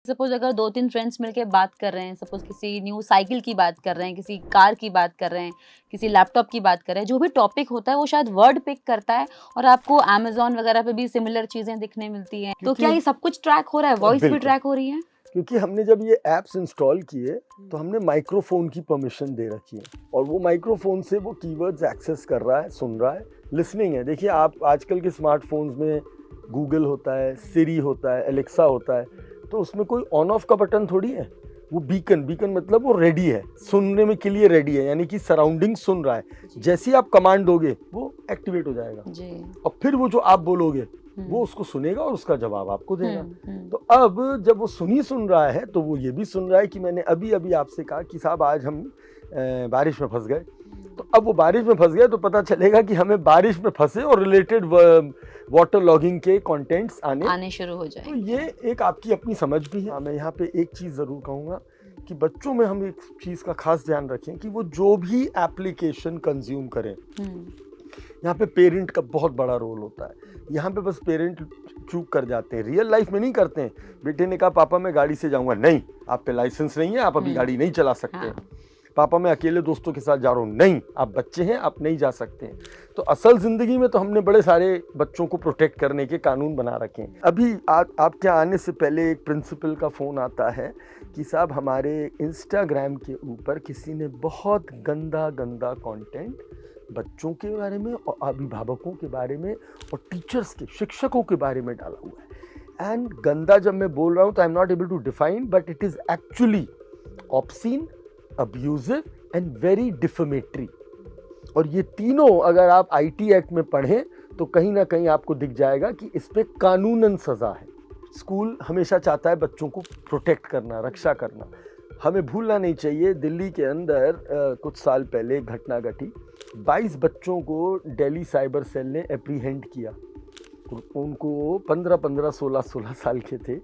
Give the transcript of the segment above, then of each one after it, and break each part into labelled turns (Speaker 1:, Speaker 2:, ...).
Speaker 1: Suppose अगर 2-3 friends मिलके बात कर रहे हैं, सपोज किसी न्यू साइकिल की बात कर रहे हैं, किसी कार की बात कर रहे हैं, किसी लैपटॉप की बात कर रहे हैं, जो भी टॉपिक होता है वो शायद वर्ड पिक करता है और आपको अमेज़न वगैरह पे भी सिमिलर चीज़ें दिखने मिलती हैं। तो क्या ये सब कुछ ट्रैक हो रहा है? वॉइस भी
Speaker 2: बिल्कुल।
Speaker 1: ट्रैक हो रही है?
Speaker 2: क्योंकि हमने जब ये ऐप्स इंस्टॉल किए तो हमने माइक्रोफोन की परमिशन दे रखी है और वो माइक्रोफोन से वो कीवर्ड्स एक्सेस कर रहा है, सुन रहा है, लिसनिंग है। देखिए आप आजकल के स्मार्टफोन्स में गूगल होता है, सिरी होता है, एलेक्सा होता है, तो उसमें कोई ऑन ऑफ का बटन थोड़ी है। वो बीकन मतलब वो रेडी है, सुनने में के लिए रेडी है, यानी कि सराउंडिंग सुन रहा है। जैसे ही आप कमांड दोगे वो एक्टिवेट हो जाएगा
Speaker 1: जी।
Speaker 2: और फिर वो जो आप बोलोगे वो उसको सुनेगा और उसका जवाब आपको देगा। तो अब जब वो सुन रहा है तो वो ये भी सुन रहा है कि मैंने अभी अभी आपसे कहा कि साहब आज हम बारिश में फंस गए, तो अब वो बारिश में फंस गए तो पता चलेगा कि हमें बारिश में फंसे और रिलेटेड वाटर लॉगिंग के कंटेंट्स आने
Speaker 1: शुरू हो जाए।
Speaker 2: तो ये एक आपकी अपनी समझ भी है। मैं यहाँ पे एक चीज़ ज़रूर कहूँगा कि बच्चों में हम एक चीज़ का खास ध्यान रखें कि वो जो भी एप्लीकेशन कंज्यूम करें, यहाँ पे पेरेंट का बहुत बड़ा रोल होता है। यहाँ पे बस पेरेंट चूक कर जाते हैं, रियल लाइफ में नहीं करते हैं। बेटे ने कहा पापा मैं गाड़ी से जाऊँगा, नहीं आप पे लाइसेंस नहीं है, आप अभी गाड़ी नहीं चला सकते।
Speaker 1: हाँ।
Speaker 2: पापा मैं अकेले दोस्तों के साथ जा रहा हूँ, नहीं आप बच्चे हैं, आप नहीं जा सकते हैं। तो असल ज़िंदगी में तो हमने बड़े सारे बच्चों को प्रोटेक्ट करने के कानून बना रखे हैं। अभी आपके आने से पहले एक प्रिंसिपल का फ़ोन आता है कि साहब हमारे इंस्टाग्राम के ऊपर किसी ने बहुत गंदा कंटेंट बच्चों के बारे में और अभिभावकों के बारे में और टीचर्स के, शिक्षकों के बारे में डाला हुआ है। एंड गंदा जब मैं बोल रहा हूँ तो I am not able to define, but it is actually obscene, abusive and very defamatory. और ये तीनों अगर आप आईटी एक्ट में पढ़ें तो कहीं ना कहीं आपको दिख जाएगा कि इस पे कानूनन सज़ा है। स्कूल हमेशा चाहता है बच्चों को प्रोटेक्ट करना, रक्षा करना। हमें भूलना नहीं चाहिए दिल्ली के अंदर कुछ साल पहले एक घटना घटी। 22 बच्चों को दिल्ली साइबर सेल ने एप्रीहेंड किया। उनको 15-15, 16-16 साल के थे,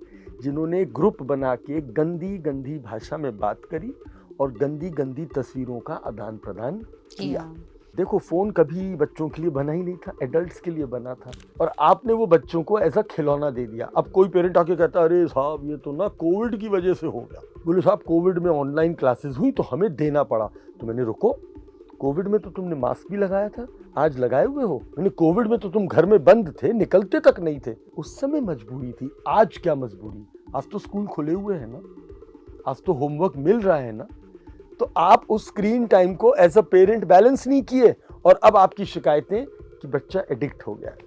Speaker 2: जिन्होंने ग्रुप बना के गंदी भाषा में बात करी और गंदी तस्वीरों का आदान प्रदान किया। देखो फ़ोन कभी बच्चों के लिए बना ही नहीं था, एडल्ट्स के लिए बना था और आपने वो बच्चों को एज अ खिलौना दे दिया। अब कोई पेरेंट आके कहता है अरे साहब ये तो ना कोविड की वजह से हो गया। बोले साहब कोविड में ऑनलाइन क्लासेस हुई तो हमें देना पड़ा। तो मैंने रुको, कोविड में तो तुमने मास्क भी लगाया था, आज लगाए हुए हो। मैंने कोविड में तो तुम घर में बंद थे, निकलते तक नहीं थे। उस समय मजबूरी थी, आज क्या मजबूरी? आज तो स्कूल खुले हुए हैं ना, आज तो होमवर्क मिल रहा है ना। तो आप उस स्क्रीन टाइम को एज अ पेरेंट बैलेंस नहीं किए और अब आपकी शिकायतें कि बच्चा एडिक्ट हो गया है।